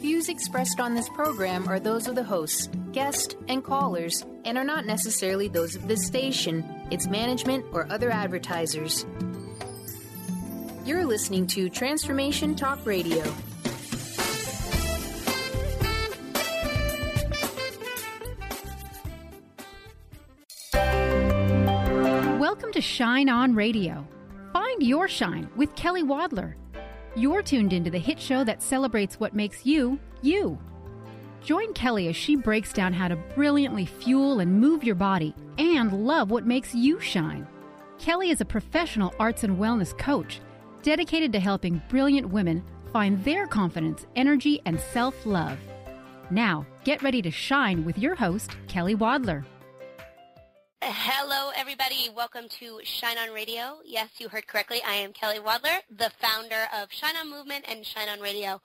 views expressed on this program are those of the hosts, guests, and callers, and are not necessarily those of this station, its management, or other advertisers. You're listening to Transformation Talk Radio. Welcome to Shine On Radio. Find your shine with Kelly Wadler. You're tuned into the hit show that celebrates what makes you, you. Join Kelly as she breaks down how to brilliantly fuel and move your body and love what makes you shine. Kelly is a professional arts and wellness coach dedicated to helping brilliant women find their confidence, energy, and self-love. Now, get ready to shine with your host, Kelly Wadler. Hello, everybody. Welcome to Shine On Radio. Yes, you heard correctly. I am Kelly Wadler, the founder of Shine On Movement and Shine On Radio.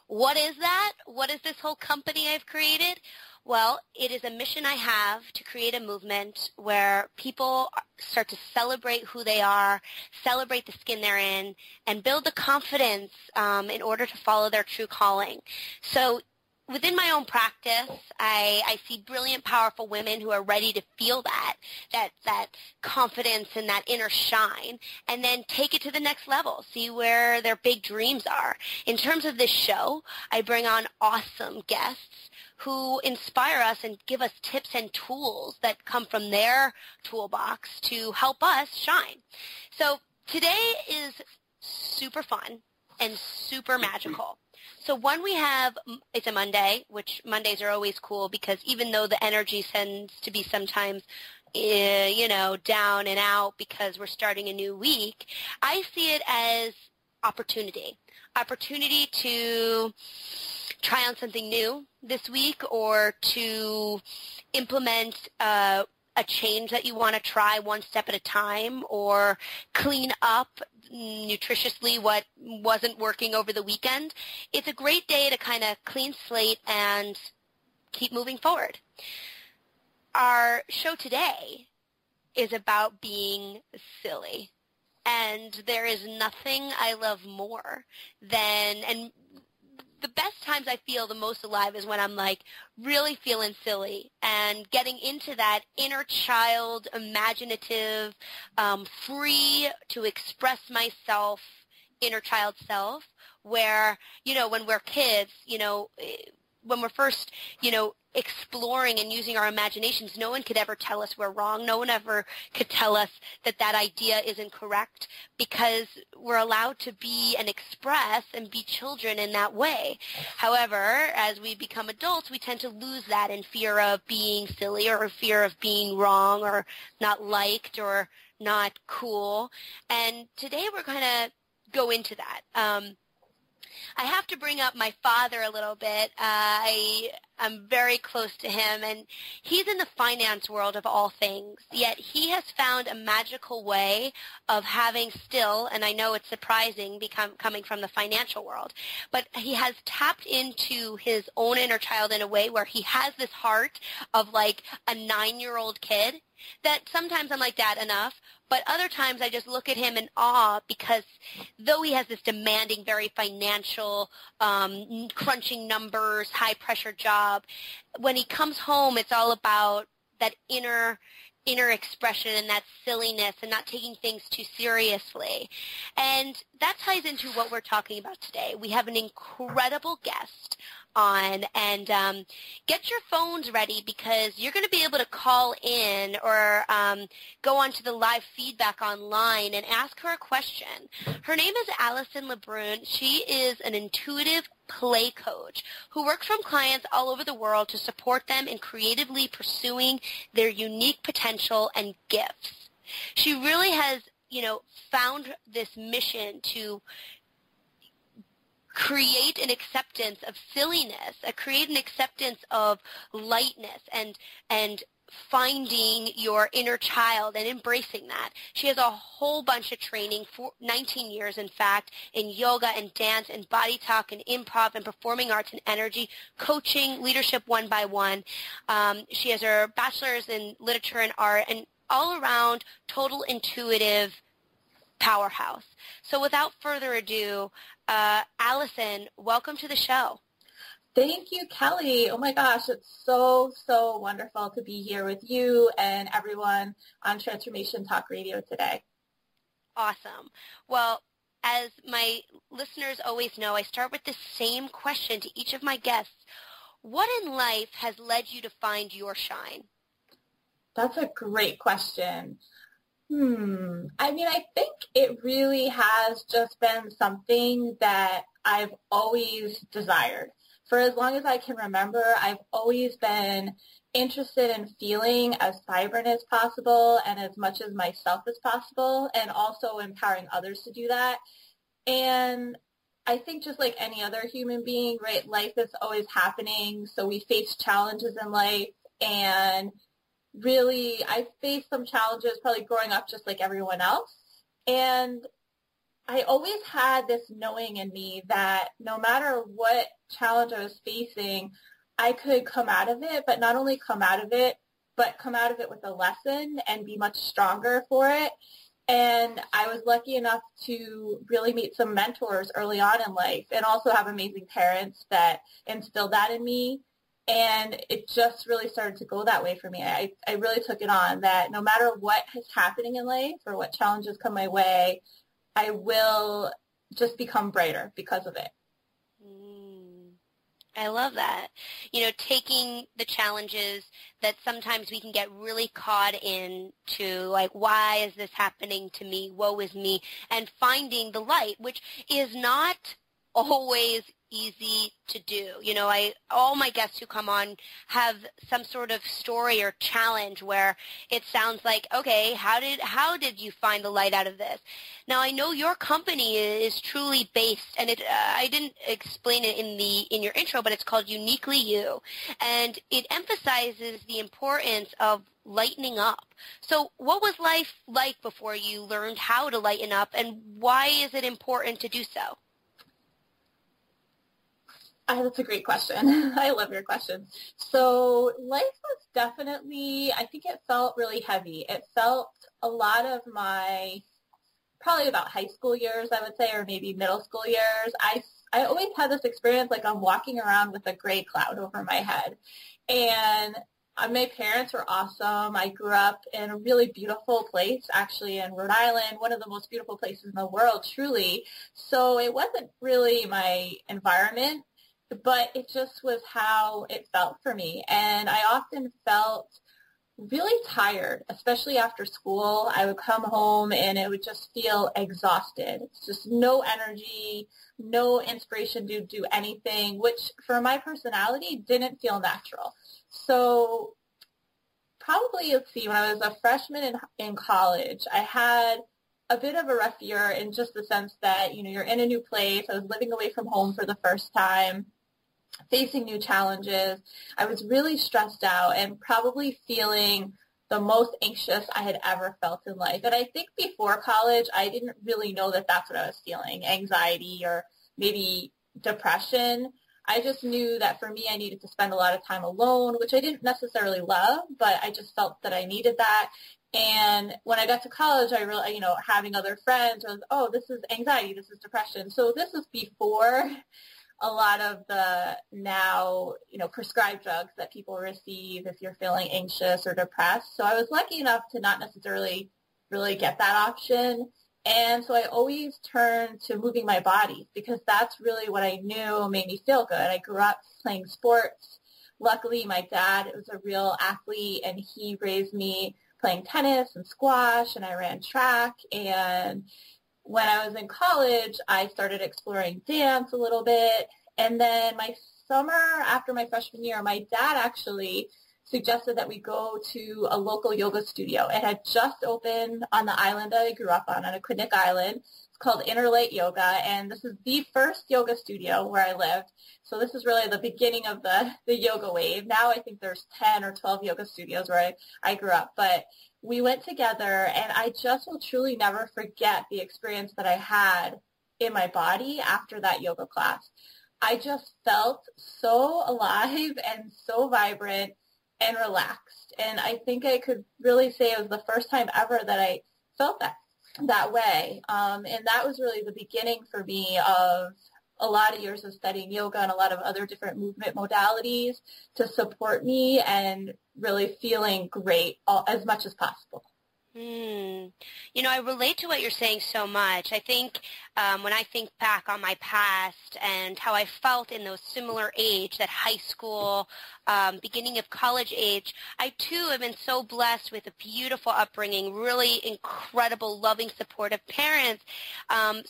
What is that? What is this whole company I've created? Well, it is a mission I have to create a movement where people start to celebrate who they are, celebrate the skin they're in, and build the confidence in order to follow their true calling. So within my own practice, I see brilliant, powerful women who are ready to feel that confidence and that inner shine, and then take it to the next level, see where their big dreams are. In terms of this show, I bring on awesome guests who inspire us and give us tips and tools that come from their toolbox to help us shine. So today is super fun and super magical. So one we have, it's a Monday, which Mondays are always cool because even though the energy tends to be sometimes, down and out because we're starting a new week, I see it as opportunity to try on something new this week or to implement a change that you want to try one step at a time or clean up nutritiously what wasn't working over the weekend. It's a great day to kind of clean slate and keep moving forward. Our show today is about being silly. And there is nothing I love more than, and the best times I feel the most alive is when I'm like really feeling silly and getting into that inner child, imaginative, free to express myself, inner child self, where, when we're kids, when we're first, exploring and using our imaginations, no one could ever tell us we're wrong. No one ever could tell us that idea isn't correct because we're allowed to be and express and be children in that way. However, as we become adults, we tend to lose that in fear of being silly or fear of being wrong or not liked or not cool. And today we're going to go into that. I have to bring up my father a little bit. I'm very close to him, and he's in the finance world of all things, yet he has found a magical way of having still, and I know it's surprising coming from the financial world, but he has tapped into his own inner child in a way where he has this heart of like a 9-year-old kid that sometimes I'm like, Dad, enough. But other times I just look at him in awe because though he has this demanding, very financial, crunching numbers, high-pressure job, when he comes home, it's all about that inner expression and that silliness and not taking things too seriously. And that ties into what we're talking about today. We have an incredible guest on, and get your phones ready because you're going to be able to call in or go onto the live feedback online and ask her a question. Her name is Alison LeBrun. She is an intuitive play coach who works from clients all over the world to support them in creatively pursuing their unique potential and gifts. She really has, found this mission to create an acceptance of silliness, create an acceptance of lightness and finding your inner child and embracing that. She has a whole bunch of training, for 19 years in fact, in yoga and dance and body talk and improv and performing arts and energy, coaching, leadership one-by-one. She has her bachelor's in literature and art and all around total intuitive powerhouse. So without further ado, Alison, welcome to the show. Thank you, Kelly. Oh my gosh, it's so, so wonderful to be here with you and everyone on Transformation Talk Radio today. Awesome. Well, as my listeners always know, I start with the same question to each of my guests. What in life has led you to find your shine? That's a great question. I think it really has just been something that I've always desired. For as long as I can remember, I've always been interested in feeling as vibrant as possible and as much as myself as possible, and also empowering others to do that. And I think just like any other human being, right, life is always happening. So we face challenges in life, and really I faced some challenges probably growing up just like everyone else. And I always had this knowing in me that no matter what challenge I was facing, I could come out of it, but not only come out of it, but come out of it with a lesson and be much stronger for it. And I was lucky enough to really meet some mentors early on in life, and also have amazing parents that instilled that in me. And it just really started to go that way for me. I really took it on that no matter what is happening in life or what challenges come my way, I will just become brighter because of it. I love that. Taking the challenges that sometimes we can get really caught into, like, why is this happening to me? Woe is me. And finding the light, which is not always easy to do. All my guests who come on have some sort of story or challenge where it sounds like, okay, how did you find the light out of this? Now, I know your company is truly based, and I didn't explain it in your intro, but it's called Uniquelyu, and it emphasizes the importance of lightening up. So what was life like before you learned how to lighten up, and why is it important to do so? That's a great question. I love your question. So life was definitely, I think it felt really heavy. It felt a lot of my, probably about high school years, I would say, or maybe middle school years. I always had this experience like I'm walking around with a gray cloud over my head. And my parents were awesome. I grew up in a really beautiful place, actually, in Rhode Island, one of the most beautiful places in the world, truly. So it wasn't really my environment, but it just was how it felt for me. And I often felt really tired, especially after school. I would come home and it would just feel exhausted. It's just no energy, no inspiration to do anything, which for my personality didn't feel natural. So probably, let's see, when I was a freshman in college, I had a bit of a rough year in just the sense that, you're in a new place. I was living away from home for the first time, facing new challenges. I was really stressed out and probably feeling the most anxious I had ever felt in life. And I think before college, I didn't really know that that's what I was feeling, anxiety or maybe depression. I just knew that for me, I needed to spend a lot of time alone, which I didn't necessarily love, but I just felt that I needed that. And when I got to college, I really, having other friends, I was, oh, this is anxiety, this is depression. So this was before a lot of the now, prescribed drugs that people receive if you're feeling anxious or depressed. So I was lucky enough to not necessarily really get that option. And so I always turned to moving my body because that's really what I knew made me feel good. I grew up playing sports. Luckily, my dad was a real athlete, and he raised me playing tennis and squash, and I ran track. And when I was in college, I started exploring dance a little bit. And then my summer after my freshman year, my dad actually suggested that we go to a local yoga studio. It had just opened on the island that I grew up on Aquidneck Island. It's called Inner Light Yoga, and this is the first yoga studio where I lived. So this is really the beginning of the yoga wave. Now I think there's 10 or 12 yoga studios where I grew up. But we went together, and I just will truly never forget the experience that I had in my body after that yoga class. I just felt so alive and so vibrant and relaxed. And I think I could really say it was the first time ever that I felt that way. And that was really the beginning for me of a lot of years of studying yoga and a lot of other different movement modalities to support me and really feeling great as much as possible. You know, I relate to what you're saying so much. I think when I think back on my past and how I felt in those similar age, that high school, beginning of college age, I too have been so blessed with a beautiful upbringing, really incredible, loving, supportive parents.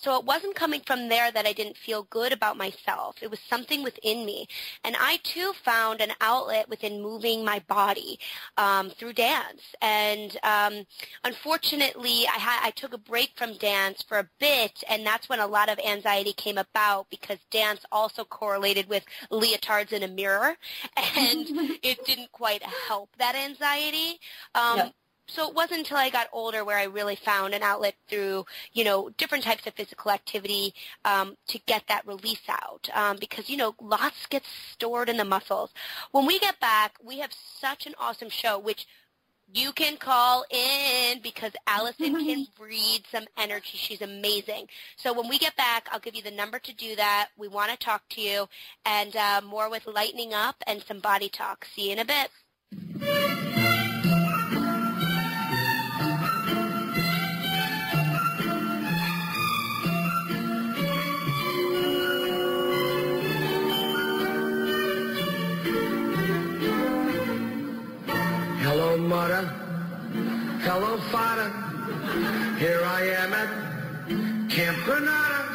So it wasn't coming from there that I didn't feel good about myself. It was something within me. And I too found an outlet within moving my body through dance. And unfortunately, I took a break from dance for a bit, and that's when a lot of anxiety came about because dance also correlated with leotards in a mirror, and it didn't quite help that anxiety. Yep. So it wasn't until I got older where I really found an outlet through, you know, different types of physical activity to get that release out because, you know, lots gets stored in the muscles. When we get back, we have such an awesome show, which you can call in because Alison can read some energy. She's amazing. So when we get back, I'll give you the number to do that. We want to talk to you and more with Lightening Up and some body talk. See you in a bit. Hello, mother. Hello, father. Here I am at Camp Granada.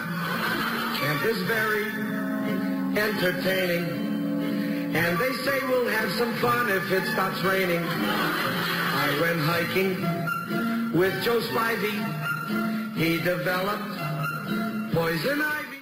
Camp is very entertaining. And they say we'll have some fun if it stops raining. I went hiking with Joe Spivey. He developed poison ivy.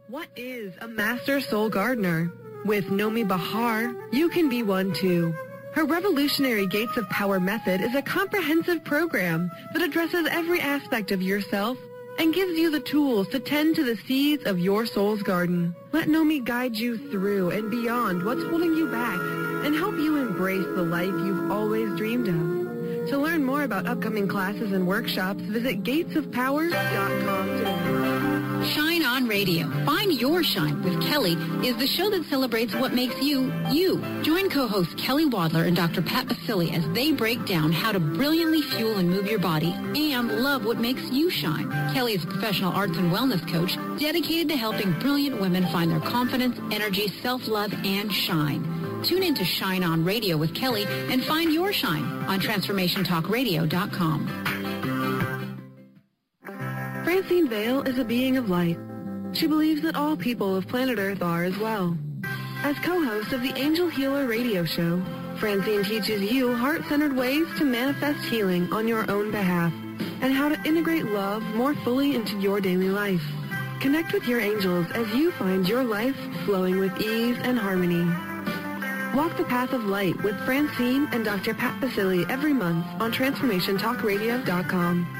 What is a master soul gardener? With Nomi Bahar, you can be one too. Her revolutionary Gates of Power method is a comprehensive program that addresses every aspect of yourself and gives you the tools to tend to the seeds of your soul's garden. Let Nomi guide you through and beyond what's holding you back and help you embrace the life you've always dreamed of. To learn more about upcoming classes and workshops, visit gatesofpower.com today. Shine On Radio. Find Your Shine with Kelly is the show that celebrates what makes you, you. Join co-hosts Kelly Wadler and Dr. Pat Basili as they break down how to brilliantly fuel and move your body and love what makes you shine. Kelly is a professional arts and wellness coach dedicated to helping brilliant women find their confidence, energy, self-love, and shine. Tune in to Shine On Radio with Kelly and find your shine on TransformationTalkRadio.com. Francine Vale is a being of light. She believes that all people of planet Earth are as well. As co-host of the Angel Healer radio show, Francine teaches you heart-centered ways to manifest healing on your own behalf and how to integrate love more fully into your daily life. Connect with your angels as you find your life flowing with ease and harmony. Walk the path of light with Francine and Dr. Pat Basili every month on TransformationTalkRadio.com.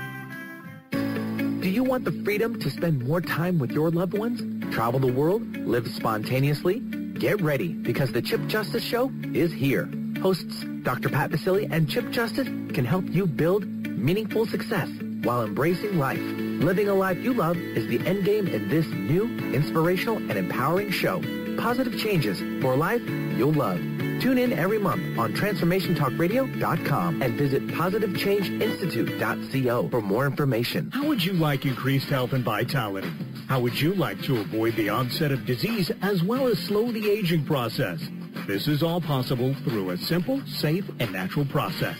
Do you want the freedom to spend more time with your loved ones? Travel the world? Live spontaneously? Get ready, because the Chip Justice Show is here. Hosts Dr. Pat Basili and Chip Justice can help you build meaningful success while embracing life. Living a life you love is the end game in this new, inspirational, and empowering show. Positive changes for a life you'll love. Tune in every month on TransformationTalkRadio.com and visit PositiveChangeInstitute.co for more information. How would you like increased health and vitality? How would you like to avoid the onset of disease as well as slow the aging process? This is all possible through a simple, safe, and natural process.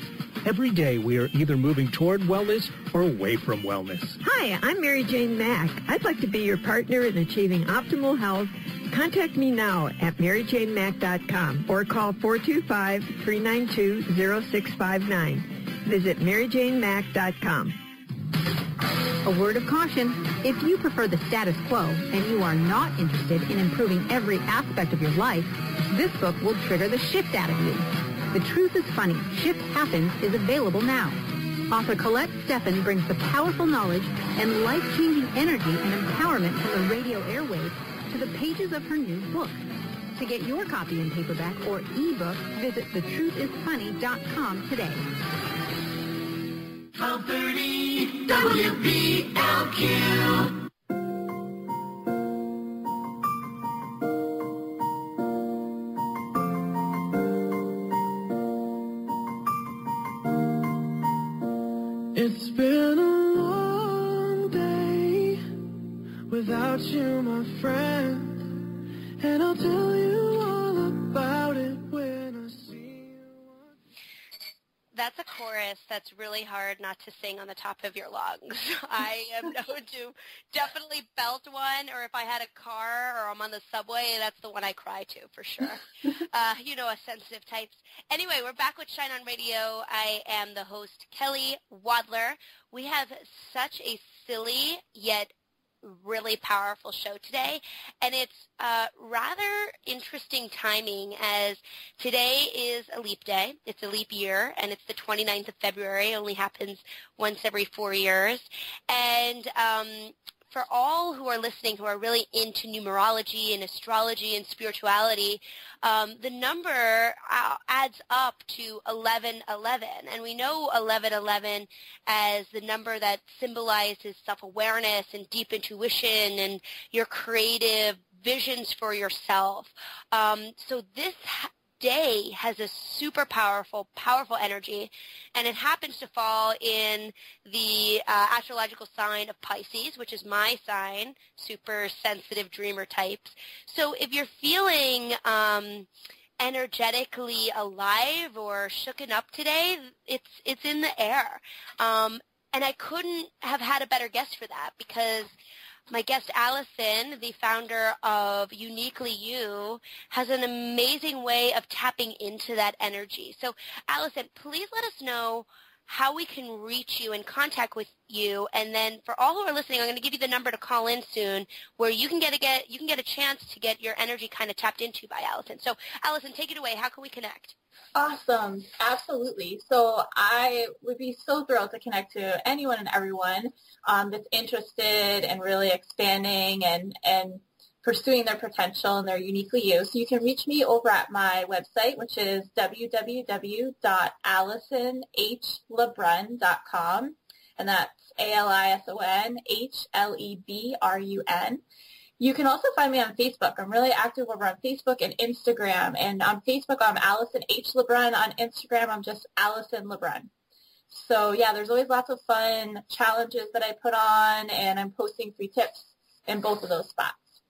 Every day we are either moving toward wellness or away from wellness. Hi, I'm Mary Jane Mack. I'd like to be your partner in achieving optimal health. Contact me now at MaryJaneMack.com or call 425-392-0659. Visit MaryJaneMack.com. A word of caution, if you prefer the status quo and you are not interested in improving every aspect of your life, this book will trigger the shift out of you. The Truth is Funny, Shift Happens is available now. Author Colette Steffen brings the powerful knowledge and life-changing energy and empowerment from the radio airwaves to the pages of her new book. To get your copy in paperback or ebook, visit thetruthisfunny.com today. 1230 WPLQ. That's a chorus that's really hard not to sing on the top of your lungs. I am known to definitely belt one, or if I had a car or I'm on the subway, that's the one I cry to for sure. You know, us sensitive types. Anyway, we're back with Shine On Radio. I am the host, Kelly Wadler. We have such a silly yet really powerful show today, and it's rather interesting timing as today is a leap day. It's a leap year, and it's the 29th of February. It only happens once every 4 years. And for all who are listening who are really into numerology and astrology and spirituality, the number adds up to 1111. And we know 1111 as the number that symbolizes self-awareness and deep intuition and your creative visions for yourself. So this day has a super powerful energy, and it happens to fall in the astrological sign of Pisces, which is my sign, super sensitive dreamer types. So if you're feeling energetically alive or shooken up today, it's in the air. And I couldn't have had a better guest for that, because my guest, Alison, the founder of Uniquelyu, has an amazing way of tapping into that energy. So, Alison, please let us know how we can reach you and contact with you. And then for all who are listening, I'm going to give you the number to call in soon, where you can get a chance to get your energy kind of tapped into by Alison. So, Alison, take it away. How can we connect? Awesome. Absolutely. So I would be so thrilled to connect to anyone and everyone that's interested in really expanding and pursuing their potential and their Uniquelyu. So you can reach me over at my website, which is www.alisonhlebrun.com, and that's ALISONHLEBRUN. You can also find me on Facebook. I'm really active over on Facebook and Instagram. And on Facebook, I'm Alison H. LeBrun. On Instagram, I'm just Alison LeBrun. So, yeah, there's always lots of fun challenges that I put on, and I'm posting free tips in both of those spots.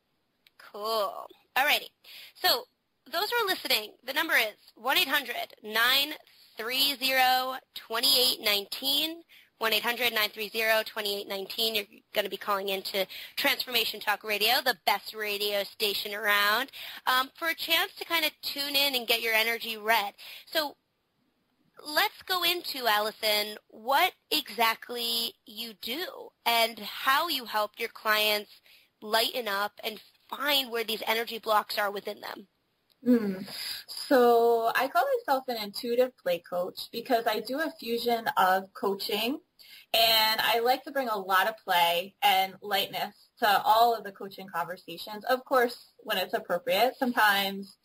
Cool. All righty. So those who are listening, the number is 1-800-930-2819. 1-800-930-2819. You're going to be calling into Transformation Talk Radio, the best radio station around, for a chance to kind of tune in and get your energy read. So let's go into, Alison, what exactly you do and how you help your clients lighten up and find where these energy blocks are within them. So I call myself an intuitive play coach because I do a fusion of coaching, and I like to bring a lot of play and lightness to all of the coaching conversations. Of course, when it's appropriate. Sometimes,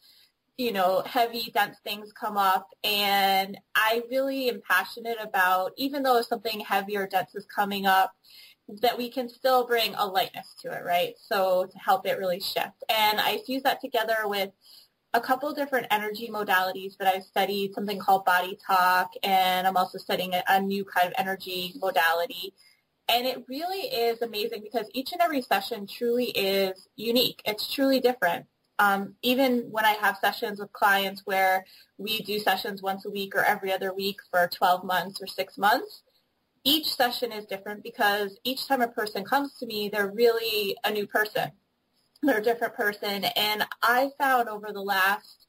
you know, heavy, dense things come up, and I really am passionate about, even though something heavy or dense is coming up, that we can still bring a lightness to it, right? So to help it really shift. And I fuse that together with a couple different energy modalities that I've studied, something called body talk, and I'm also studying a new kind of energy modality. And it really is amazing because each and every session truly is unique. It's truly different. Even when I have sessions with clients where we do sessions once a week or every other week for 12 months or 6 months, each session is different because each time a person comes to me, they're really a new person. They're a different person. And I found over the last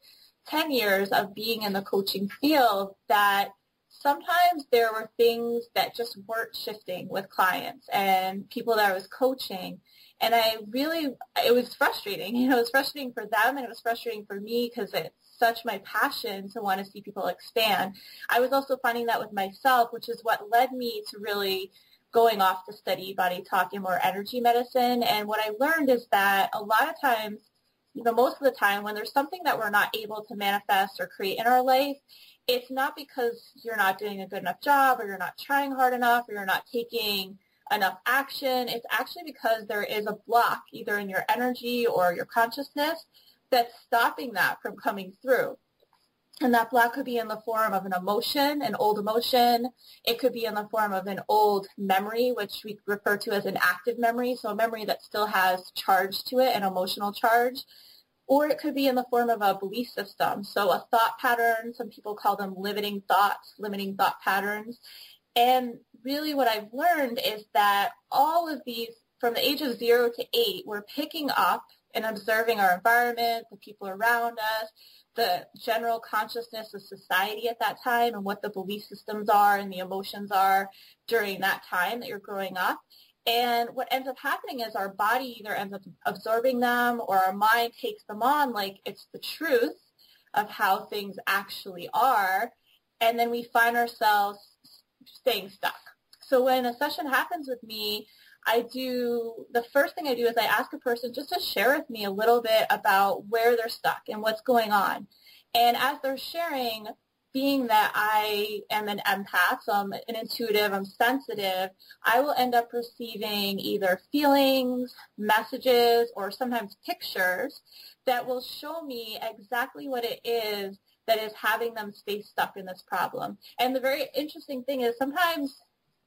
10 years of being in the coaching field that sometimes there were things that just weren't shifting with clients and people that I was coaching. And it was frustrating. You know, it was frustrating for them and it was frustrating for me because it's such my passion to want to see people expand. I was also finding that with myself, which is what led me to really going off to study body talk and more energy medicine. And what I learned is that a lot of times, most of the time, when there's something that we're not able to manifest or create in our life, it's not because you're not doing a good enough job or you're not trying hard enough or you're not taking enough action. It's actually because there is a block either in your energy or your consciousness that's stopping that from coming through. And that block could be in the form of an emotion, an old emotion. It could be in the form of an old memory, which we refer to as an active memory, so a memory that still has charge to it, an emotional charge. or it could be in the form of a belief system. So a thought pattern, some people call them limiting thoughts, limiting thought patterns. And really what I've learned is that all of these, from the age of 0 to 8, we're picking up and observing our environment, the people around us, the general consciousness of society at that time, and what the belief systems are and the emotions are during that time that you're growing up. And what ends up happening is our body either ends up absorbing them, or our mind takes them on like it's the truth of how things actually are. And then we find ourselves staying stuck. So when a session happens with me, the first thing I do is I ask a person just to share with me a little bit about where they're stuck and what's going on. And as they're sharing, being that I am an empath, so I'm an intuitive, I'm sensitive, I will end up receiving either feelings, messages, or sometimes pictures that will show me exactly what it is that is having them stay stuck in this problem. And the very interesting thing is sometimes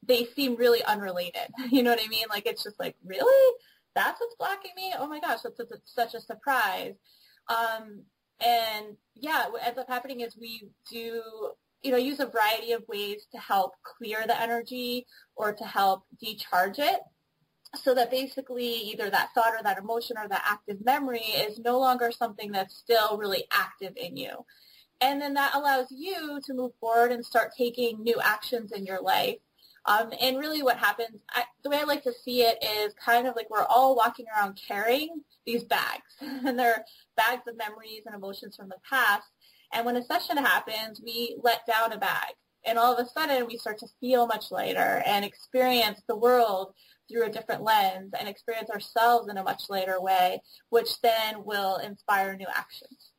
they seem really unrelated. You know what I mean? Like, it's just like, really? That's what's blocking me? Oh my gosh, that's such a surprise. And yeah, what ends up happening is we do, use a variety of ways to help clear the energy or to help decharge it, so that basically either that thought or that emotion or that active memory is no longer something that's still really active in you. And then that allows you to move forward and start taking new actions in your life. And really what happens, the way I like to see it is kind of like we're all walking around carrying these bags, and they're bags of memories and emotions from the past. And when a session happens, we let down a bag, and all of a sudden we start to feel much lighter and experience the world through a different lens and experience ourselves in a much lighter way, which then will inspire new actions.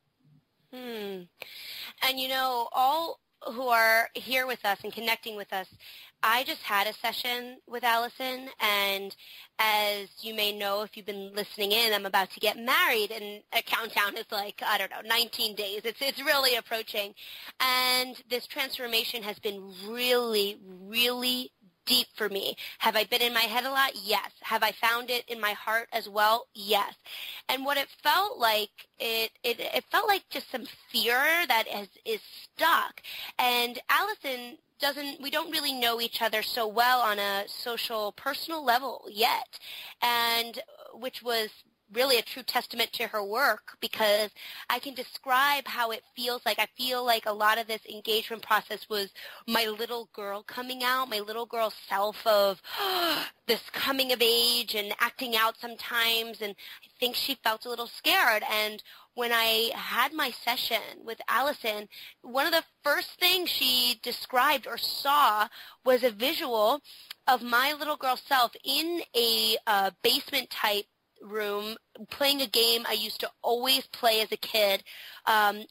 And all who are here with us and connecting with us, I just had a session with Alison, and as you may know if you've been listening in, I'm about to get married, and a countdown is 19 days. It's really approaching. And this transformation has been really, really deep for me. Have I been in my head a lot? Yes. Have I found it in my heart as well? Yes. And what it felt like, it felt like just some fear that is stuck. And Alison we don't really know each other so well on a social, personal level yet, and which was really a true testament to her work, because I can describe how it feels like. I feel like a lot of this engagement process was my little girl coming out, my little girl self of this coming of age and acting out sometimes, and I think she felt a little scared. And when I had my session with Alison, one of the first things she described or saw was a visual of my little girl self in a basement-type room playing a game I used to always play as a kid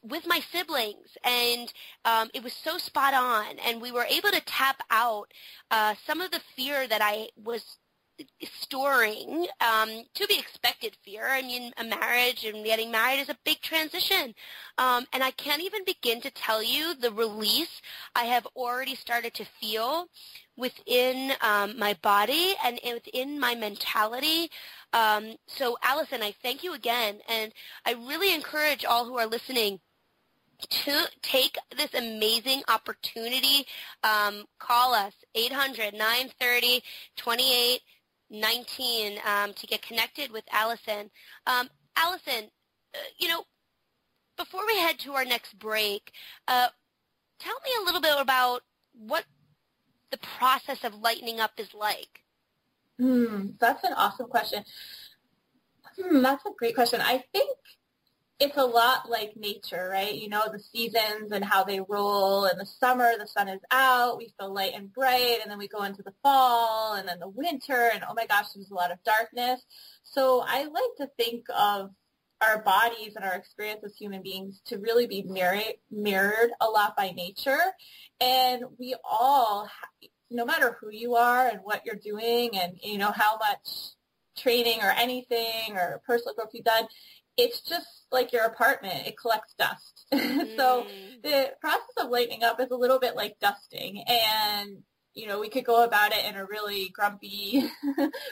with my siblings, and it was so spot on, and we were able to tap out some of the fear that I was storing, to be expected fear. I mean, a marriage and getting married is a big transition, and I can't even begin to tell you the release I have already started to feel within my body and within my mentality. So Alison, I thank you again, and I really encourage all who are listening to take this amazing opportunity. Call us 800-930-2819 to get connected with Alison. Alison, before we head to our next break, tell me a little bit about what the process of lightening up is like. That's an awesome question. That's a great question. I think it's a lot like nature, right? The seasons and how they roll. In the summer, the sun is out, we feel light and bright, and then we go into the fall, and then the winter, and oh my gosh, there's a lot of darkness. So I like to think of our bodies and our experience as human beings to really be mirrored a lot by nature. And we all, no matter who you are and what you're doing and, how much training or anything or personal growth you've done, it's just like your apartment. It collects dust. So the process of lightening up is a little bit like dusting. And we could go about it in a really grumpy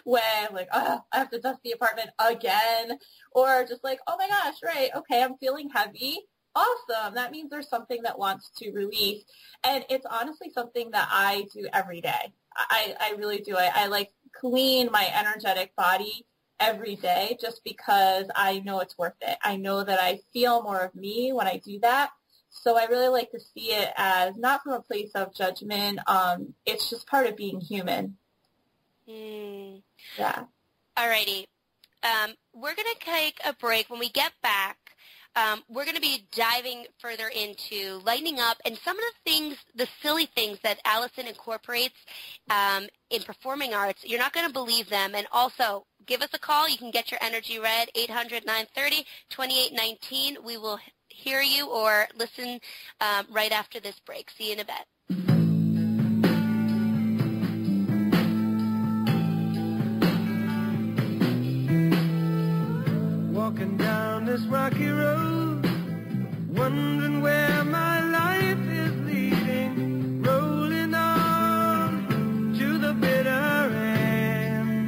way, like, oh, I have to dust the apartment again, or just like, oh my gosh, right, okay, I'm feeling heavy. Awesome. That means there's something that wants to release. And it's honestly something that I do every day. I really do. I like clean my energetic body every day just because I know it's worth it. I know that I feel more of me when I do that. So I really like to see it as not from a place of judgment. It's just part of being human. Yeah. All righty. We're going to take a break. When we get back, we're going to be diving further into lightening up and some of the things, the silly things that Alison incorporates in performing arts. You're not going to believe them. And also, give us a call. You can get your energy read, 800-930-2819. We will hear you or listen right after this break. See you in a bit. Walking down this rocky road, wondering where my life is leading, rolling on to the bitter end,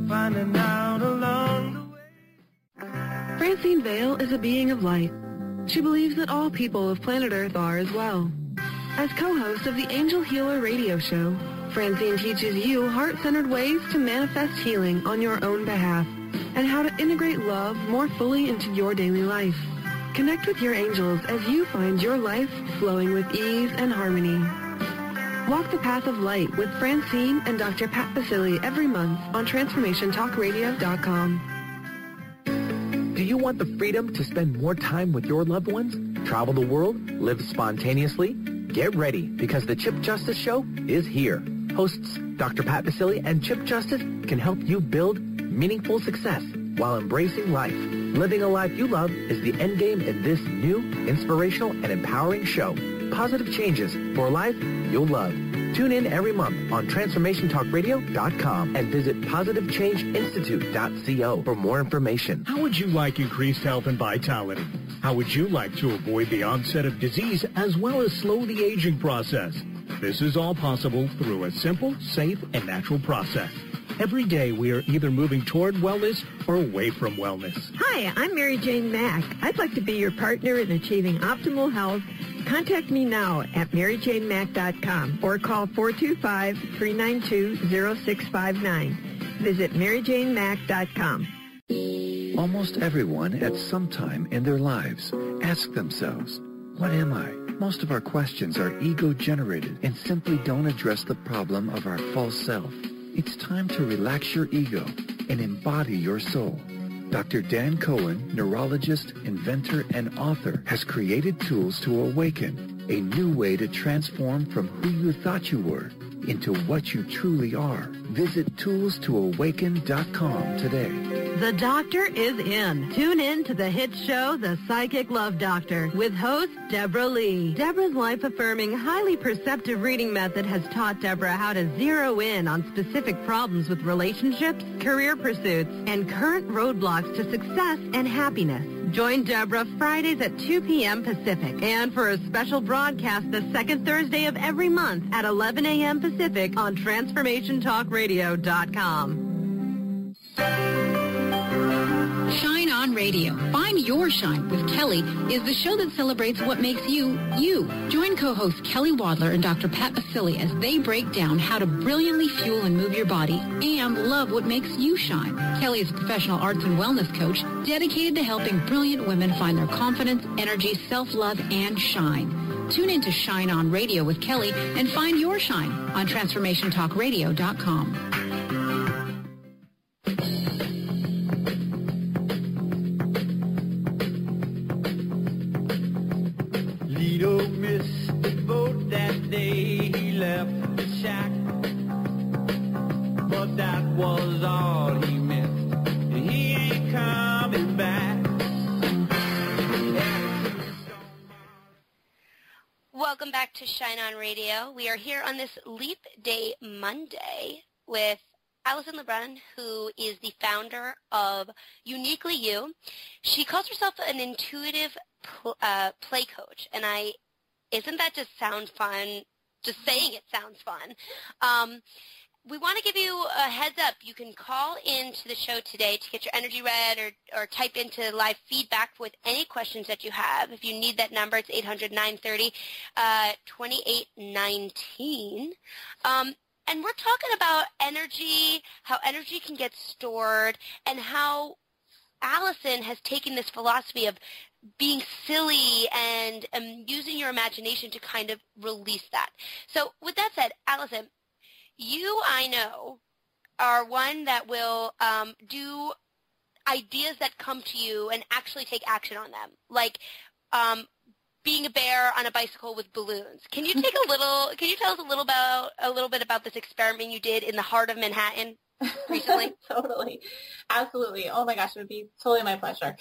finding out along the way. Francine Vale is a being of light. She believes that all people of planet Earth are as well. As co-host of the Angel Healer radio show, Francine teaches you heart-centered ways to manifest healing on your own behalf and how to integrate love more fully into your daily life. Connect with your angels as you find your life flowing with ease and harmony. Walk the path of light with Francine and Dr. Pat Basili every month on TRANSFORMATIONTalkRadio.com. Do you want the freedom to spend more time with your loved ones? Travel the world? Live spontaneously? Get ready, because the Chip Justice Show is here. Hosts Dr. Pat Basili and Chip Justice can help you build meaningful success while embracing life. Living a life you love is the end game in this new, inspirational, and empowering show. Positive changes for a life you'll love. Tune in every month on TRANSFORMATIONTalkRadio.com and visit PositiveChangeInstitute.co for more information. How would you like increased health and vitality? How would you like to avoid the onset of disease as well as slow the aging process? This is all possible through a simple, safe, and natural process. Every day we are either moving toward wellness or away from wellness. Hi, I'm Mary Jane Mack. I'd like to be your partner in achieving optimal health. Contact me now at maryjanemack.com or call 425-392-0659. Visit maryjanemack.com. Almost everyone at some time in their lives ask themselves, what am I? Most of our questions are ego-generated and simply don't address the problem of our false self. It's time to relax your ego and embody your soul. Dr. Dan Cohen, neurologist, inventor, and author, has created tools to awaken, a new way to transform from who you thought you were into what you truly are. Visit toolstoawaken.com today. The doctor is in. Tune in to the hit show, The Psychic Love Doctor, with host Deborah Lee. Deborah's life-affirming, highly perceptive reading method has taught Deborah how to zero in on specific problems with relationships, career pursuits, and current roadblocks to success and happiness. Join Deborah Fridays at 2 p.m. Pacific and for a special broadcast the second Thursday of every month at 11 a.m. Pacific on TRANSFORMATIONTalkRadio.com. Shine On Radio. Find Your Shine with Kelly is the show that celebrates what makes you, you. Join co-hosts Kelly Wadler and Dr. Pat Basili as they break down how to brilliantly fuel and move your body and love what makes you shine. Kelly is a professional arts and wellness coach dedicated to helping brilliant women find their confidence, energy, self-love, and shine. Tune in to Shine On Radio with Kelly and find your shine on TRANSFORMATIONTalkRadio.com. Lido missed the boat that day he left the shack, but that was all he missed, and he ain't coming back. Welcome back to Shine On Radio. We are here on this Leap Day Monday with Alison LeBrun, who is the founder of Uniquelyu. She calls herself an intuitive play coach, and I Isn't that just sound fun? Just saying it sounds fun. We want to give you a heads up. You can call into the show today to get your energy read or type into live feedback with any questions that you have. If you need that number, it's 800-930-2819. And we're talking about energy, how energy can get stored, and how Alison has taken this philosophy of being silly and using your imagination to kind of release that. So with that said, Alison, you, I know, are one that will do ideas that come to you and actually take action on them, like being a bear on a bicycle with balloons. Can you take Can you tell us a little bit about this experiment you did in the heart of Manhattan recently? Totally. Absolutely. Oh my gosh, it would be totally my pleasure.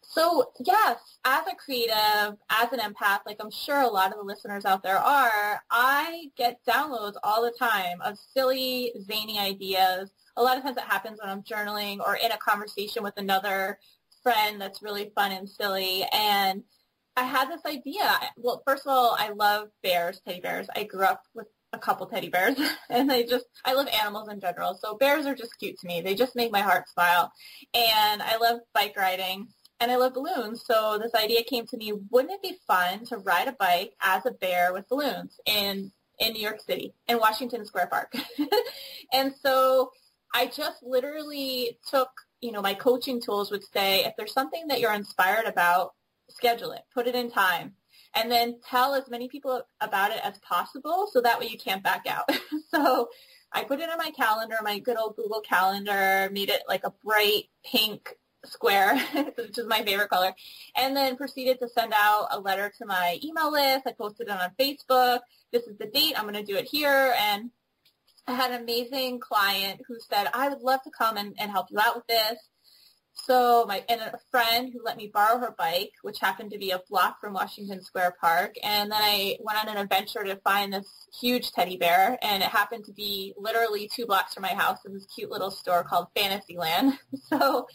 So yes, as a creative, as an empath, like I'm sure a lot of the listeners out there are, I get downloads all the time of silly, zany ideas. A lot of times it happens when I'm journaling or in a conversation with another friend that's really fun and silly. And I had this idea. Well, first of all, I love bears, teddy bears. I grew up with a couple teddy bears, and I love animals in general. So bears are just cute to me. They just make my heart smile. And I love bike riding, and I love balloons. So this idea came to me, wouldn't it be fun to ride a bike as a bear with balloons in New York City, in Washington Square Park? And so I just literally took, my coaching tools would say, if there's something that you're inspired about, schedule it, put it in time, and then tell as many people about it as possible so that way you can't back out. So I put it in my calendar, my good old Google Calendar, made it like a bright pink square, which is my favorite color, and then proceeded to send out a letter to my email list. I posted it on Facebook. This is the date. I'm going to do it here. And I had an amazing client who said, I would love to come and help you out with this. So and a friend who let me borrow her bike, which happened to be a block from Washington Square Park. And then I went on an adventure to find this huge teddy bear, and it happened to be literally 2 blocks from my house in this cute little store called Fantasyland. So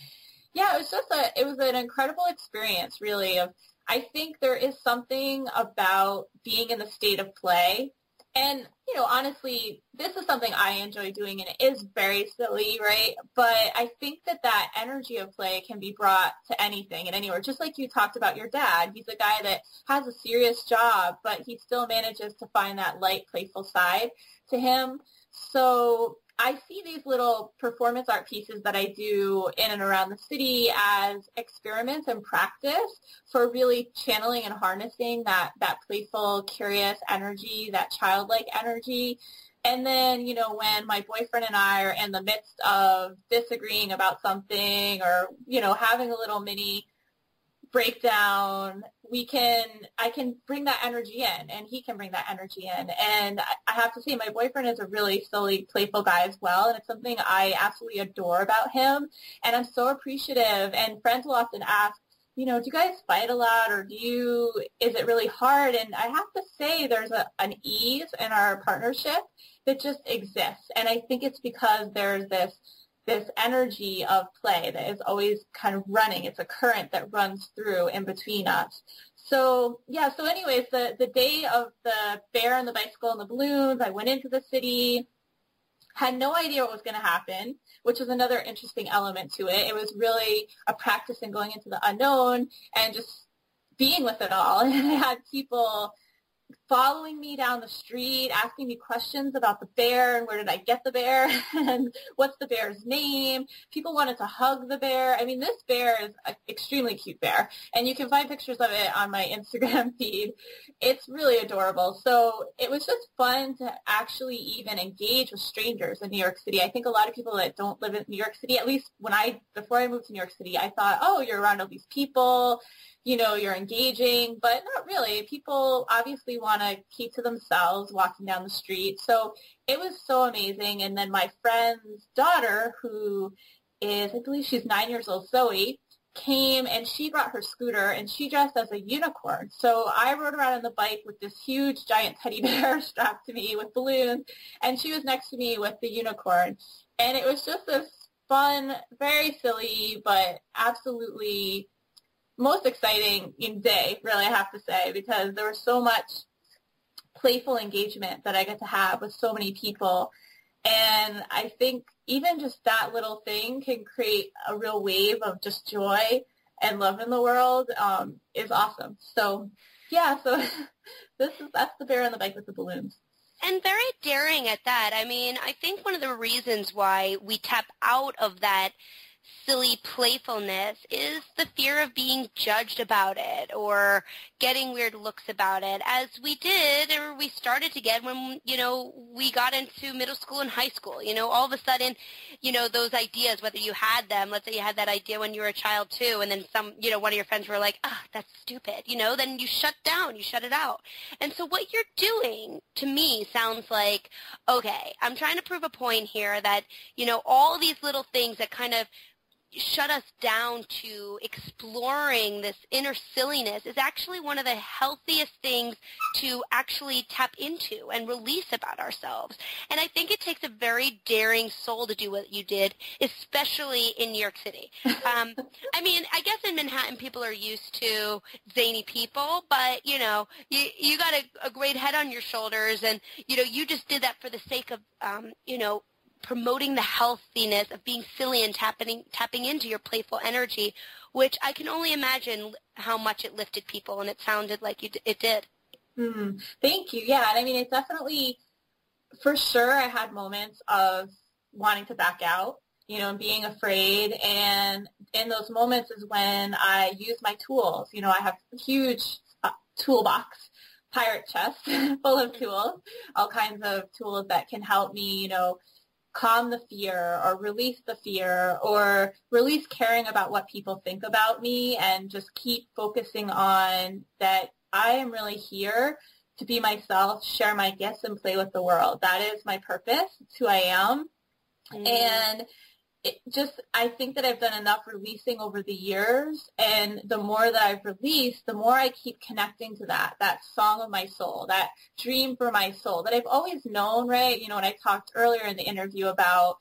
yeah, it was an incredible experience, really. I think there is something about being in the state of play. And, honestly, this is something I enjoy doing, and it is very silly, right? But I think that energy of play can be brought to anything and anywhere. Just like you talked about your dad. He's a guy that has a serious job, but he still manages to find that light, playful side to him. So I see these little performance art pieces that I do in and around the city as experiments and practice for really channeling and harnessing that playful, curious energy, that childlike energy. And then, when my boyfriend and I are in the midst of disagreeing about something or, having a little mini breakdown, I can bring that energy in, and he can bring that energy in. And I have to say, my boyfriend is a really silly, playful guy as well, and it's something I absolutely adore about him. And I'm so appreciative. And friends will often ask, do you guys fight a lot, or is it really hard? And I have to say, there's an ease in our partnership that just exists. And I think it's because there's this energy of play that is always kind of running. It's a current that runs through in between us. So, yeah, so anyways, the day of the bear and the bicycle and the balloons, I went into the city, had no idea what was going to happen, which was another interesting element to it. It was really a practice in going into the unknown and just being with it all. And I had people following me down the street, asking me questions about the bear and where did I get the bear and what's the bear's name. People wanted to hug the bear. I mean, this bear is an extremely cute bear, and you can find pictures of it on my Instagram feed. It's really adorable. So it was just fun to actually even engage with strangers in New York City. I think a lot of people that don't live in New York City, at least before I moved to New York City, I thought, oh, you're around all these people, you're engaging, but not really. People obviously want to keep to themselves walking down the street. So it was so amazing. And then my friend's daughter, who is, I believe she's 9 years old, Zoe, came and she brought her scooter and she dressed as a unicorn. So I rode around on the bike with this huge giant teddy bear strapped to me with balloons, and she was next to me with the unicorn. And it was just this fun, very silly, but absolutely most exciting day, really, I have to say, because there was so much playful engagement that I get to have with so many people. And I think even just that little thing can create a real wave of just joy and love in the world, is awesome. So, yeah, so that's the bear on the bike with the balloons. And very daring at that. I mean, I think one of the reasons why we tap out of that silly playfulness is the fear of being judged about it or getting weird looks about it, as we did or we started to get when, we got into middle school and high school. All of a sudden, those ideas, whether you had them, let's say you had that idea when you were a child too, and then one of your friends were like, that's stupid, then you shut it out. And so what you're doing to me sounds like, okay, I'm trying to prove a point here that, all these little things that kind of shut us down to exploring this inner silliness is actually one of the healthiest things to actually tap into and release about ourselves. And I think it takes a very daring soul to do what you did, especially in New York City. I mean, I guess in Manhattan people are used to zany people, but, you got a great head on your shoulders, and, you just did that for the sake of, promoting the healthiness of being silly and tapping into your playful energy, which I can only imagine how much it lifted people, and it sounded like it did. Thank you. Yeah, and I mean, it definitely, for sure, I had moments of wanting to back out, and being afraid, and in those moments is when I use my tools. I have a huge toolbox, pirate chest full of tools, all kinds of tools that can help me, calm the fear or release the fear or release caring about what people think about me, and just keep focusing on that I am really here to be myself, share my gifts, and play with the world. That is my purpose. It's who I am. And I think that I've done enough releasing over the years, and the more that I've released, the more I keep connecting to that song of my soul, that dream for my soul that I've always known, right? When I talked earlier in the interview about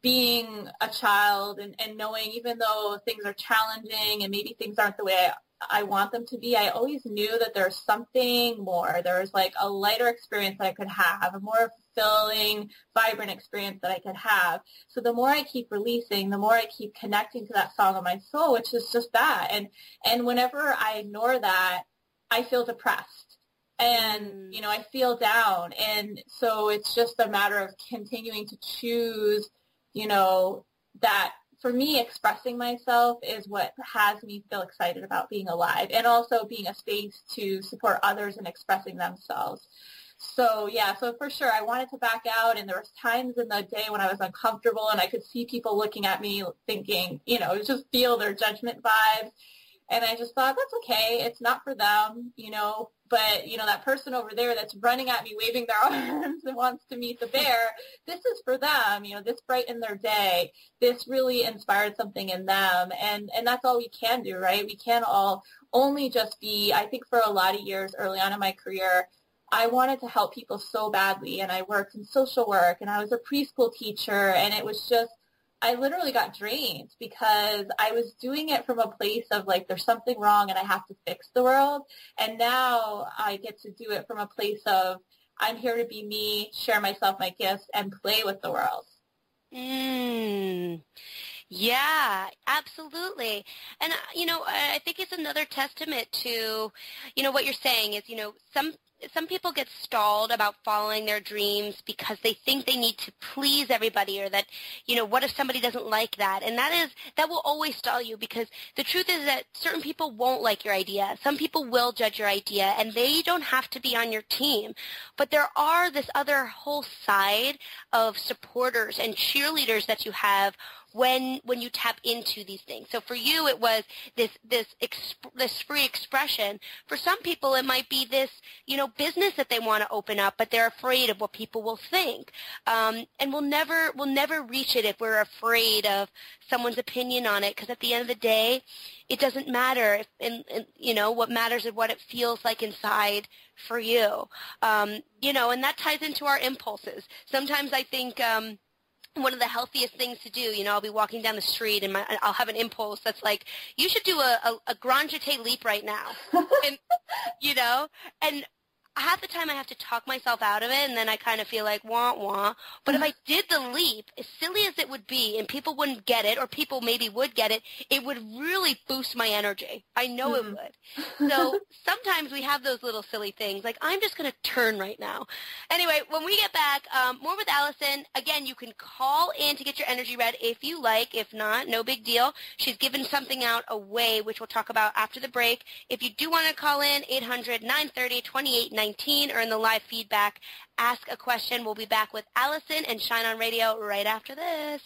being a child and knowing, even though things are challenging and maybe things aren't the way I want them to be, I always knew that there's something more. There was like a lighter experience that I could have, a more fulfilling, vibrant experience that I could have. So the more I keep releasing, the more I keep connecting to that song of my soul, which is just that. And whenever I ignore that, I feel depressed and, I feel down. And so it's just a matter of continuing to choose, that for me, expressing myself is what has me feel excited about being alive, and also being a space to support others in expressing themselves. So, yeah, so for sure, I wanted to back out, and there was times in the day when I was uncomfortable, and I could see people looking at me thinking, just feel their judgment vibes. And I just thought, that's okay. It's not for them, but, that person over there that's running at me, waving their arms and wants to meet the bear, this is for them. This brightened their day. This really inspired something in them. And that's all we can do, right? We can't all only just be, I think for a lot of years early on in my career, I wanted to help people so badly. And I worked in social work, and I was a preschool teacher, and it was just, I literally got drained because I was doing it from a place of like, there's something wrong and I have to fix the world. And now I get to do it from a place of, I'm here to be me, share myself, my gifts, and play with the world. Yeah, absolutely. And, I think it's another testament to, what you're saying is, some people get stalled about following their dreams because they think they need to please everybody, or that, what if somebody doesn't like that? And that will always stall you, because the truth is that certain people won't like your idea. Some people will judge your idea, and they don't have to be on your team. But there are this other whole side of supporters and cheerleaders that you have when you tap into these things. So for you, it was this free expression. For some people, it might be this, business that they want to open up, but they're afraid of what people will think. And we'll never reach it if we're afraid of someone's opinion on it, because at the end of the day, it doesn't matter. What matters is what it feels like inside for you. And that ties into our impulses. Sometimes I think, one of the healthiest things to do. You know, I'll be walking down the street and I'll have an impulse that's like, you should do a grand jeté leap right now. And, you know, and half the time I have to talk myself out of it, and then I kind of feel like, wah, wah. But if I did the leap, as silly as it would be, and people wouldn't get it, or people maybe would get it, it would really boost my energy. I know it would. So sometimes we have those little silly things, like I'm just going to turn right now. Anyway, when we get back, more with Alison. Again, you can call in to get your energy read if you like. If not, no big deal. She's given something out away, which we'll talk about after the break. If you do want to call in, 800-930-2819, or in the live feedback, ask a question. We'll be back with Alison and Shine On Radio right after this.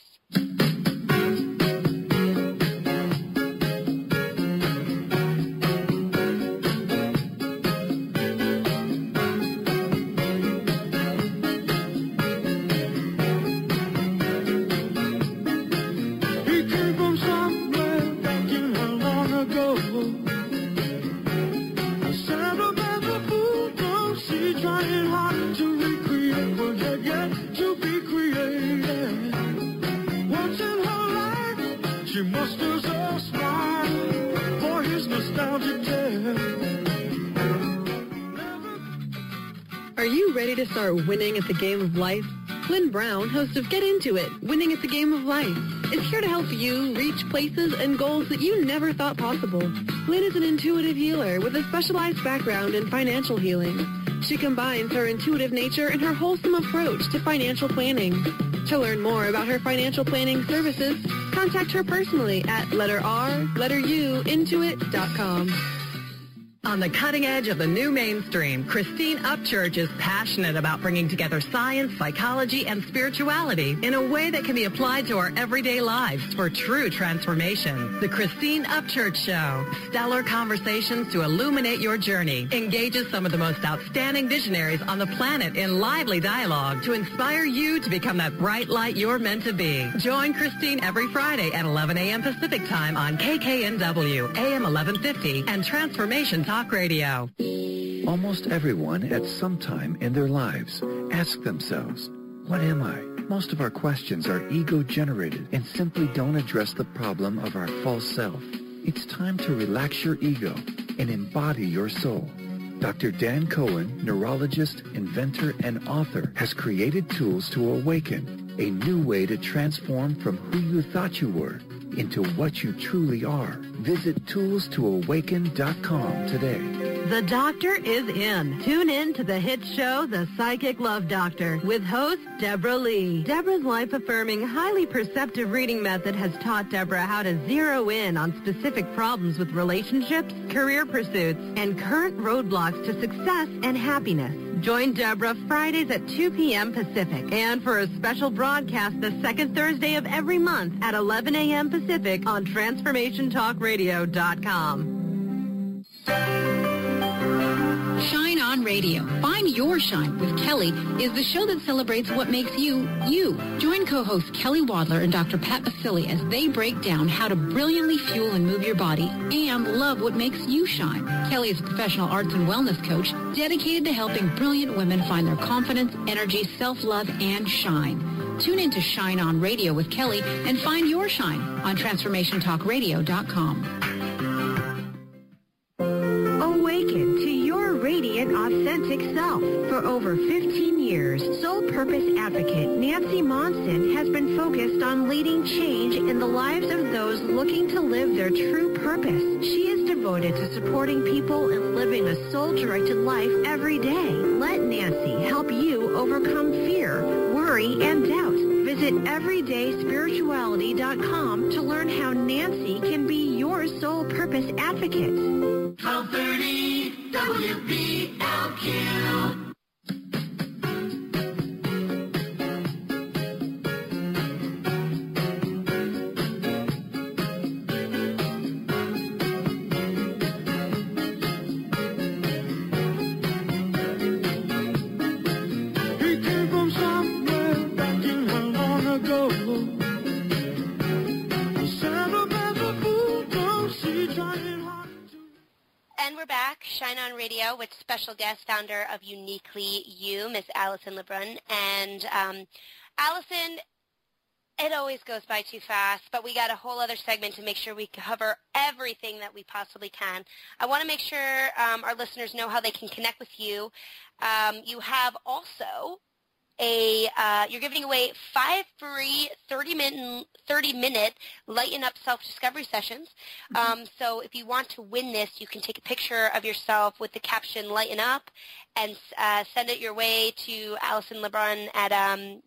Are you ready to start winning at the game of life? Lynn Brown, host of Get Into It, Winning at the Game of Life, is here to help you reach places and goals that you never thought possible. Lynn is an intuitive healer with a specialized background in financial healing. She combines her intuitive nature and her wholesome approach to financial planning. To learn more about her financial planning services, contact her personally at intuit.com. On the cutting edge of the new mainstream, Christine Upchurch is passionate about bringing together science, psychology, and spirituality in a way that can be applied to our everyday lives for true transformation. The Christine Upchurch Show, stellar conversations to illuminate your journey, engages some of the most outstanding visionaries on the planet in lively dialogue to inspire you to become that bright light you're meant to be. Join Christine every Friday at 11 a.m. Pacific Time on KKNW, AM 1150, and Transformation Talk Radio. Almost everyone at some time in their lives ask themselves, what am I? Most of our questions are ego-generated and simply don't address the problem of our false self. It's time to relax your ego and embody your soul. Dr. Dan Cohen, neurologist, inventor, and author, has created tools to awaken, a new way to transform from who you thought you were into what you truly are. Visit toolstoawaken.com today. The doctor is in. Tune in to the hit show, The Psychic Love Doctor, with host Deborah Lee. Deborah's life-affirming, highly perceptive reading method has taught Deborah how to zero in on specific problems with relationships, career pursuits, and current roadblocks to success and happiness. Join Deborah Fridays at 2 p.m. Pacific, and for a special broadcast the second Thursday of every month at 11 a.m. Pacific on TransformationTalkRadio.com. Shine On Radio. Find Your Shine with Kelly is the show that celebrates what makes you, you. Join co-hosts Kelly Wadler and Dr. Pat Basili as they break down how to brilliantly fuel and move your body and love what makes you shine. Kelly is a professional arts and wellness coach dedicated to helping brilliant women find their confidence, energy, self-love, and shine. Tune in to Shine On Radio with Kelly and find your shine on TransformationTalkRadio.com. Awaken to your radiant, authentic self. For over 15 years, Soul Purpose Advocate Nancy Monson has been focused on leading change in the lives of those looking to live their true purpose. She is devoted to supporting people and living a soul-directed life every day. Let Nancy help you overcome fear, worry, and doubt. Visit everydayspirituality.com to learn how Nancy can be your soul purpose advocate. 1230 WBLQ. And we're back, Shine On Radio, with special guest founder of Uniquelyu, Miss Alison LeBrun. And Alison, It always goes by too fast, but we got a whole other segment to make sure we cover everything that we possibly can. I want to make sure our listeners know how they can connect with you. You have also you're giving away 5 free 30-minute Lighten Up self-discovery sessions. So if you want to win this, you can take a picture of yourself with the caption Lighten Up and send it your way to Alison LeBrun at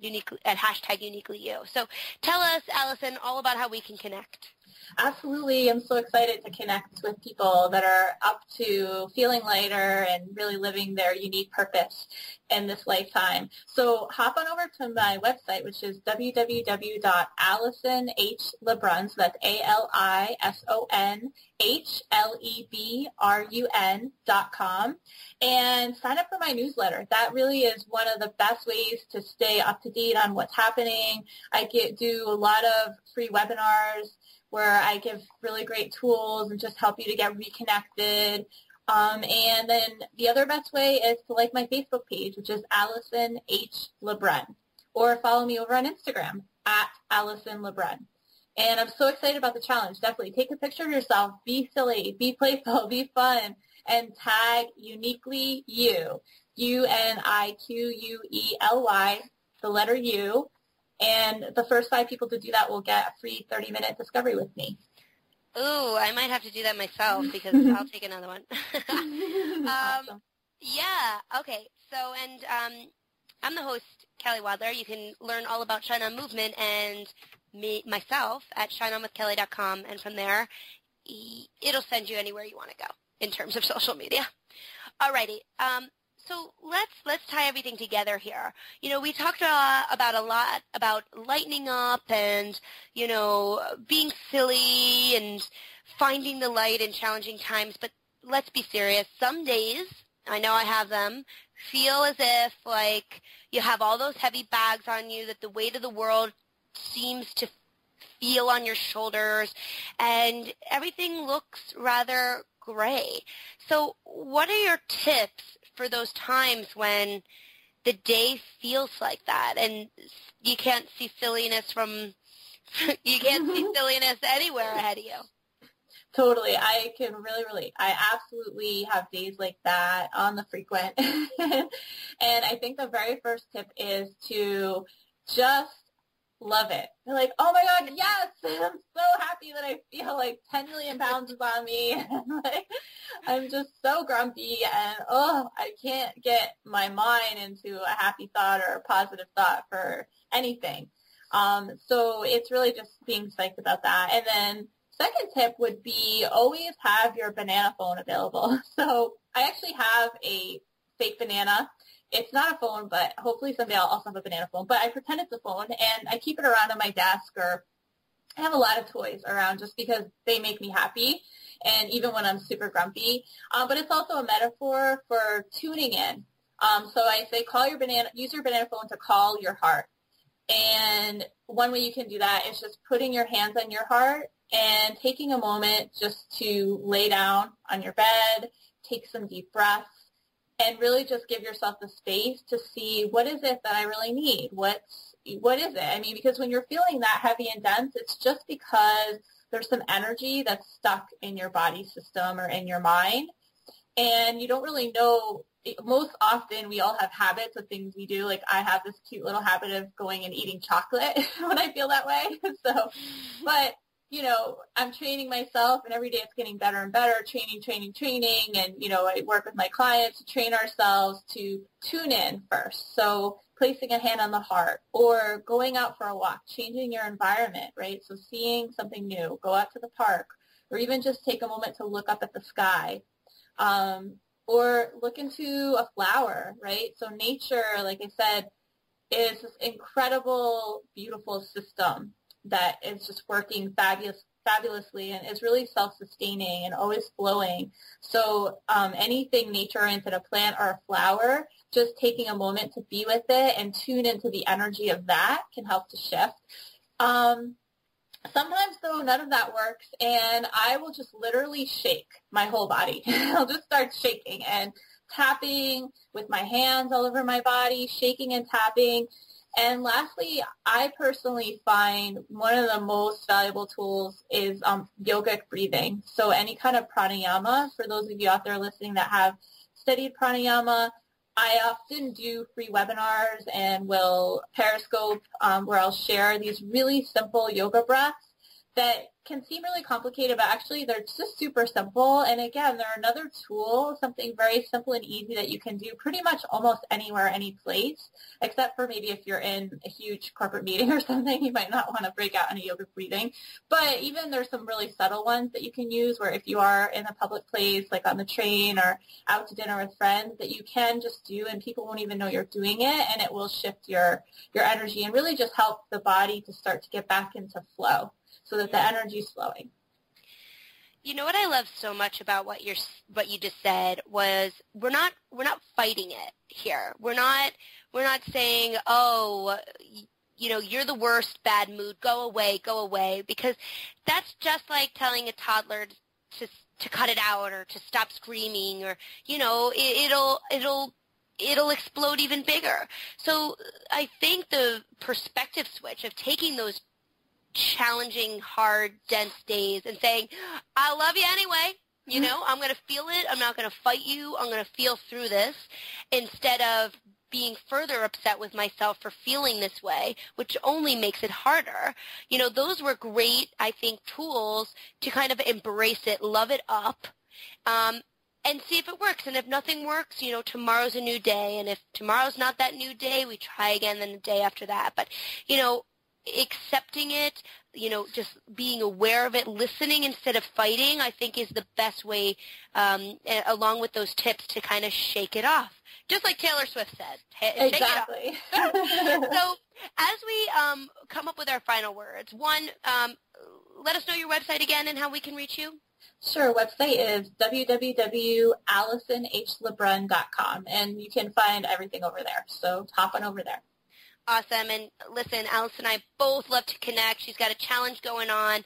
#UniquelyYou. So tell us, Alison, all about how we can connect. Absolutely. I'm so excited to connect with people that are up to feeling lighter and really living their unique purpose in this lifetime. So hop on over to my website, which is www.AlisonLeBrun, so that's AlisonHlebrun.com, and sign up for my newsletter. That really is one of the best ways to stay up to date on what's happening. I do a lot of free webinars where I give really great tools and just help you to get reconnected. And then the other best way is to like my Facebook page, which is Alison H. LeBrun, or follow me over on Instagram at Alison LeBrun. And I'm so excited about the challenge. Definitely take a picture of yourself, be silly, be playful, be fun, and tag Uniquely You, UNIQUELY, the letter U. And the first 5 people to do that will get a free 30-minute discovery with me. Ooh, I might have to do that myself because I'll take another one. Awesome. Yeah, okay. So, and I'm the host, Kelly Wadler. You can learn all about Shine On Movement and myself at shineonwithkelly.com, and from there, it'll send you anywhere you want to go in terms of social media. Alrighty. So let's tie everything together here. You know, we talked about a lot about lightening up and, you know, being silly and finding the light in challenging times. But let's be serious. Some days, I know I have them, feel as if like you have all those heavy bags on you, that the weight of the world seems to feel on your shoulders, and everything looks rather gray. So what are your tips for those times when the day feels like that and you can't see silliness anywhere ahead of you? Totally. I can really relate. I absolutely have days like that on the frequent. And I think the very first tip is to just love it. You're like, oh my God, yes! I'm so happy that I feel like 10 million pounds is on me. And like, I'm just so grumpy, and I can't get my mind into a happy thought or a positive thought for anything. So it's really just being psyched about that. And then second tip would be always have your banana phone available. So I actually have a fake banana. It's not a phone, but hopefully someday I'll also have a banana phone. But I pretend it's a phone, and I keep it around on my desk, or I have a lot of toys around just because they make me happy, and even when I'm super grumpy. But it's also a metaphor for tuning in. So I say use your banana phone to call your heart. And one way you can do that is just putting your hands on your heart and taking a moment just to lay down on your bed, take some deep breaths, and really just give yourself the space to see, what is it that I really need? What is it? I mean, because when you're feeling that heavy and dense, it's just because there's some energy that's stuck in your body system or in your mind, and you don't really know. Most often we all have habits of things we do. Like I have this cute little habit of going and eating chocolate when I feel that way. So, but you know, I'm training myself, and every day it's getting better and better, training. And, you know, I work with my clients to train ourselves to tune in first. So placing a hand on the heart, or going out for a walk, changing your environment, right? So seeing something new, go out to the park, or even just take a moment to look up at the sky, or look into a flower, right? So nature, like I said, is this incredible, beautiful system that is just working fabulously and is really self-sustaining and always flowing. So anything nature-oriented, a plant or a flower, just taking a moment to be with it and tune into the energy of that can help to shift. Sometimes, though, none of that works, and I will just literally shake my whole body. I'll just start shaking and tapping with my hands all over my body, shaking and tapping. And lastly, I personally find one of the most valuable tools is yogic breathing. So any kind of pranayama, for those of you out there listening that have studied pranayama, I often do free webinars and will Periscope where I'll share these really simple yoga breaths that can seem really complicated, but actually they're just super simple. And again, they're another tool, something very simple and easy that you can do pretty much almost anywhere, any place, except for maybe if you're in a huge corporate meeting or something, you might not want to break out into yoga breathing. But even there's some really subtle ones that you can use where if you are in a public place, like on the train or out to dinner with friends, that you can just do and people won't even know you're doing it, and it will shift your energy and really just help the body to start to get back into flow, so that the energy is flowing. You know what I love so much about what you just said was we're not fighting it here. We're not saying, oh, you know, you're the worst, bad mood, go away, because that's just like telling a toddler to cut it out or to stop screaming, or, you know, it'll explode even bigger. So I think the perspective switch of taking those challenging, hard, dense days and saying, I love you anyway, you know, I'm going to feel it, I'm not going to fight you, I'm going to feel through this, instead of being further upset with myself for feeling this way, which only makes it harder. You know, those were great, I think, tools to kind of embrace it, love it up, and see if it works. And if nothing works, you know, tomorrow's a new day. And if tomorrow's not that new day, we try again then the day after that. But, you know, accepting it, you know, just being aware of it, listening instead of fighting, I think is the best way, along with those tips, to kind of shake it off. Just like Taylor Swift said, exactly. Shake it off. So as we come up with our final words, one, let us know your website again and how we can reach you. Sure. Website is www.alisonlebrun.com, and you can find everything over there. So hop on over there. Awesome. And listen, Alison and I both love to connect. She's got a challenge going on.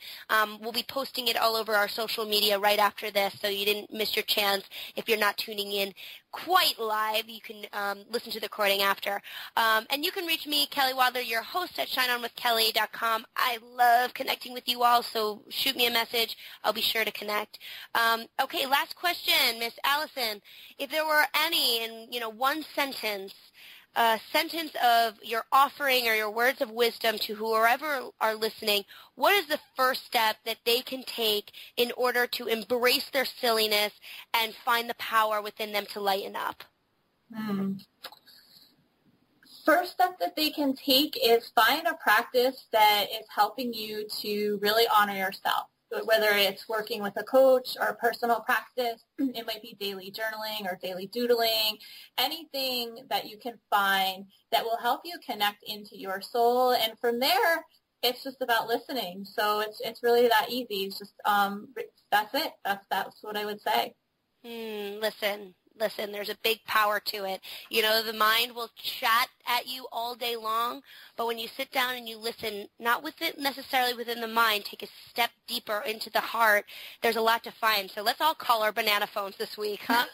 We'll be posting it all over our social media right after this, so you didn't miss your chance. If you're not tuning in quite live, you can listen to the recording after. And you can reach me, Kelly Wadler, your host at shineonwithkelly.com. I love connecting with you all, so shoot me a message. I'll be sure to connect. Okay, last question, Miss Alison. If there were any, in one sentence, a sentence of your offering or your words of wisdom to whoever are listening, what is the first step that they can take in order to embrace their silliness and find the power within them to lighten up? First step that they can take is find a practice that is helping you to really honor yourself. Whether it's working with a coach or a personal practice, it might be daily journaling or daily doodling, anything that you can find that will help you connect into your soul. And from there, it's just about listening. So it's really that easy. It's just, that's it. That's what I would say. Listen, there's a big power to it. The mind will chat at you all day long, but when you sit down and you listen, not with it necessarily within the mind, take a step deeper into the heart, there's a lot to find. So let's all call our banana phones this week, huh?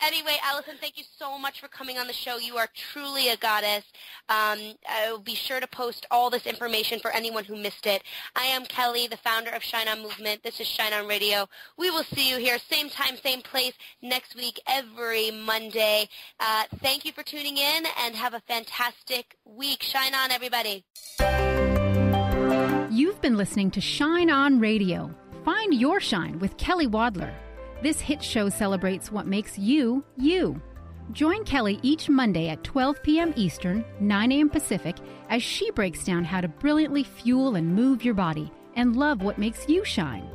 Anyway, Alison, thank you so much for coming on the show. You are truly a goddess. I will be sure to post all this information for anyone who missed it. I am Kelly, the founder of Shine On Movement. This is Shine On Radio. We will see you here, same time, same place, next week, every Monday. Thank you for tuning in, and have a fantastic week. Shine on, everybody. You've been listening to Shine On Radio. Find your shine with Kelly Wadler. This hit show celebrates what makes you, you. Join Kelly each Monday at 12 p.m. Eastern, 9 a.m. Pacific, as she breaks down how to brilliantly fuel and move your body and love what makes you shine.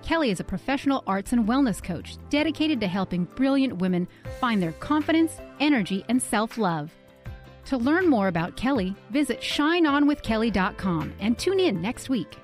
Kelly is a professional arts and wellness coach dedicated to helping brilliant women find their confidence, energy, and self-love. To learn more about Kelly, visit shineonwithkelly.com and tune in next week.